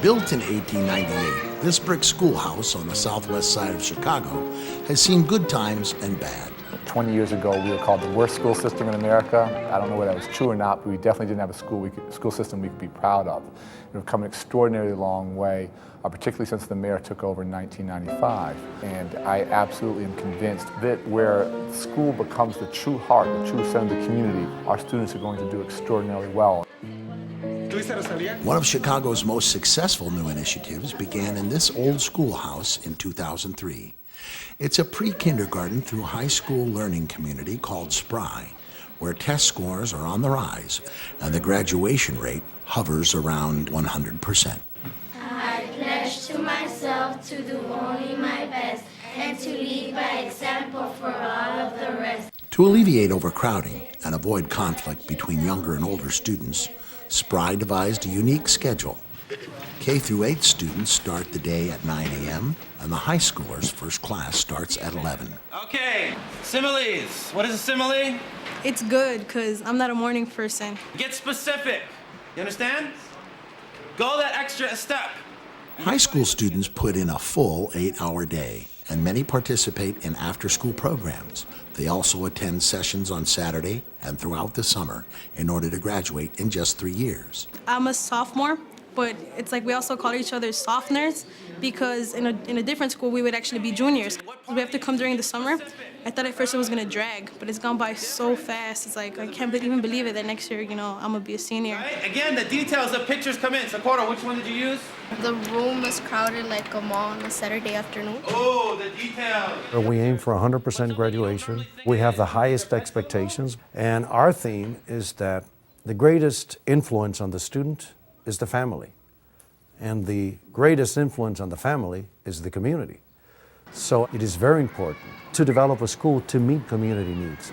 Built in 1898, this brick schoolhouse on the southwest side of Chicago has seen good times and bad. 20 years ago, we were called the worst school system in America. I don't know whether that was true or not, but we definitely didn't have a school system we could be proud of. We've come an extraordinarily long way, particularly since the mayor took over in 1995. And I absolutely am convinced that where school becomes the true heart, the true center of the community, our students are going to do extraordinarily well. One of Chicago's most successful new initiatives began in this old schoolhouse in 2003. It's a pre-kindergarten through high school learning community called Spry, where test scores are on the rise and the graduation rate hovers around 100%. I pledge to myself to do only my best and to lead by example for all of the rest. To alleviate overcrowding and avoid conflict between younger and older students, Spry devised a unique schedule. K through 8 students start the day at 9 a.m. and the high schoolers' first class starts at 11. Okay, similes. What is a simile? It's good because I'm not a morning person. Get specific. You understand? Go that extra step. High school students put in a full 8-hour day, and many participate in after-school programs. They also attend sessions on Saturday and throughout the summer in order to graduate in just 3 years. I'm a sophomore, but it's like we also call each other sophomorees because in a different school we would actually be juniors. We have to come during the summer. I thought at first it was gonna drag, but it's gone by so fast. It's like I can't even believe it that next year, I'm gonna be a senior. Right? Again, the details, the pictures come in. So, Coord, which one did you use? The room was crowded like a mall on a Saturday afternoon. Oh, the details. We aim for 100% graduation. We have the highest expectations, and our theme is that the greatest influence on the student is the family, and the greatest influence on the family is the community. So it is very important to develop a school to meet community needs.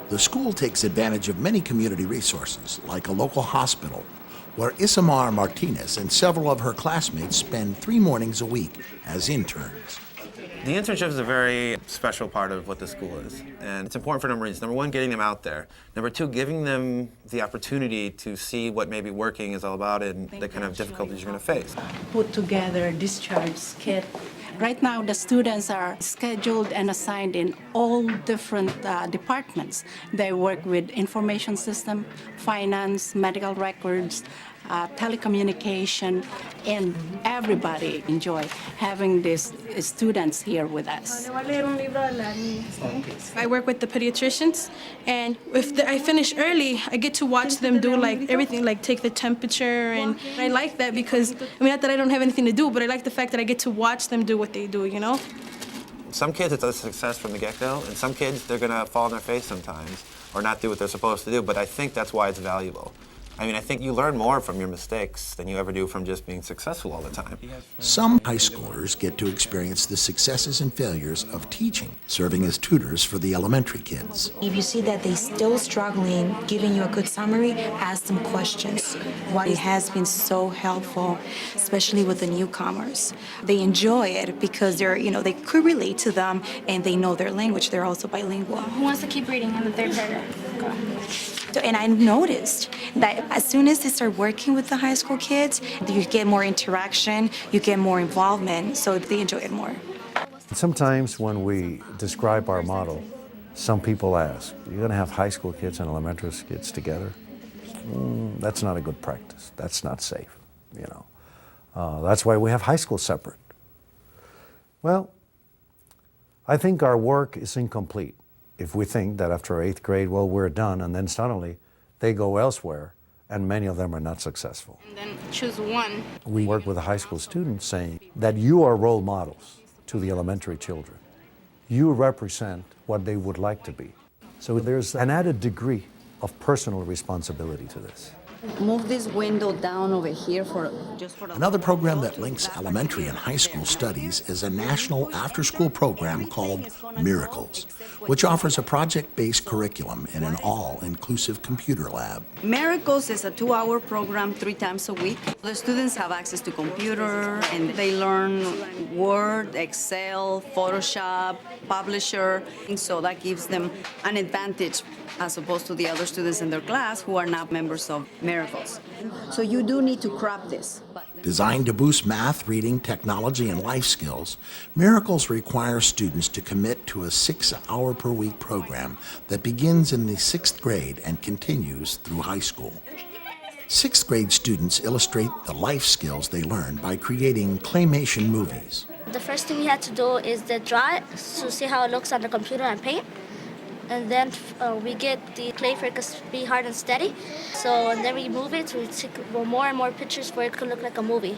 The school takes advantage of many community resources, like a local hospital, where Isamar Martinez and several of her classmates spend 3 mornings a week as interns. The internship is a very special part of what the school is, and it's important for a number of reasons. Number one, getting them out there. Number two, giving them the opportunity to see what maybe working is all about and the kind of difficulties you're going to face. Put together discharge kit. Right now, the students are scheduled and assigned in all different departments. They work with information system, finance, medical records, telecommunication, and everybody enjoy having these students here with us. I work with the pediatricians, and if I finish early, I get to watch them do like everything, like take the temperature, and I like that because, not that I don't have anything to do, but I like the fact that I get to watch them do what they do, Some kids, it's a success from the get-go, and some kids, they're going to fall on their face sometimes or not do what they're supposed to do, but I think that's why it's valuable. I think you learn more from your mistakes than you ever do from just being successful all the time. Some high schoolers get to experience the successes and failures of teaching, serving as tutors for the elementary kids. If you see that they're still struggling, giving you a good summary, ask them questions. It has been so helpful, especially with the newcomers. They enjoy it because they could relate to them and they know their language. They're also bilingual. Who wants to keep reading in the 3rd paragraph? Go. And I noticed that as soon as they start working with the high school kids, you get more interaction, you get more involvement, so they enjoy it more. Sometimes when we describe our model, some people ask, you're going to have high school kids and elementary kids together? That's not a good practice. That's not safe, That's why we have high school separate. Well, I think our work is incomplete if we think that after 8th grade, we're done, and then suddenly they go elsewhere, and many of them are not successful. And then choose one. We work with the high school students saying that you are role models to the elementary children. You represent what they would like to be. So there's an added degree of personal responsibility to this. Move this window down over here just for Another program that links elementary and high school studies is a national after-school program called Miracles, which offers a project-based curriculum in an all-inclusive computer lab. Miracles is a 2-hour program 3 times a week. The students have access to computer and they learn Word, Excel, Photoshop, Publisher, and so that gives them an advantage as opposed to the other students in their class who are not members of miracles. So you do need to crop this. Designed to boost math, reading, technology, and life skills, Miracles require students to commit to a 6-hour-per-week program that begins in the 6th grade and continues through high school. 6th grade students illustrate the life skills they learn by creating claymation movies. The first thing we had to do is to draw it to see how it looks on the computer and paint. And then we get the clay for it to be hard and steady. And then we move it to take more and more pictures for it to look like a movie.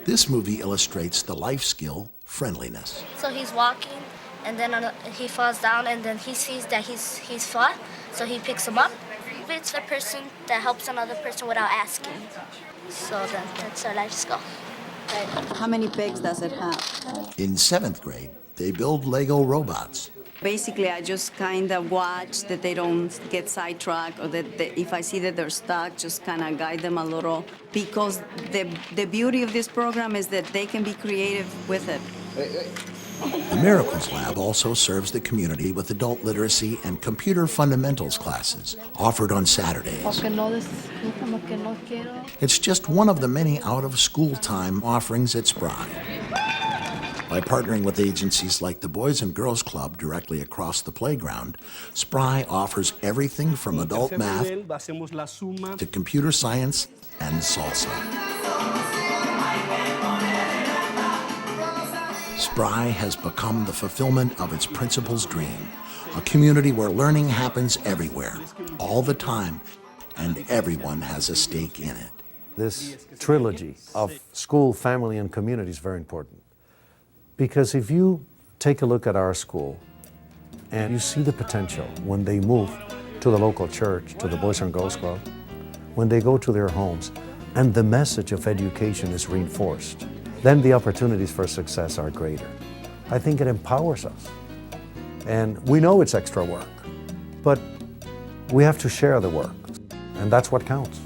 This movie illustrates the life skill friendliness. So he's walking, and then he falls down, and then he sees that he's fought, so he picks him up. It's the person that helps another person without asking. So then that's our life skill. Right. How many pegs does it have? In 7th grade, they build Lego robots. Basically, I just kind of watch that they don't get sidetracked, or that if I see that they're stuck, just kind of guide them a little. Because the beauty of this program is that they can be creative with it. The Miracles Lab also serves the community with adult literacy and computer fundamentals classes offered on Saturdays. It's just one of the many out-of-school time offerings at Spry. By partnering with agencies like the Boys and Girls Club directly across the playground, Spry offers everything from adult math to computer science and salsa. Spry has become the fulfillment of its principal's dream, a community where learning happens everywhere, all the time, and everyone has a stake in it. This trilogy of school, family, and community is very important. Because if you take a look at our school and you see the potential when they move to the local church, to the Boys and Girls Club, when they go to their homes, and the message of education is reinforced, then the opportunities for success are greater. I think it empowers us. And we know it's extra work, but we have to share the work, and that's what counts.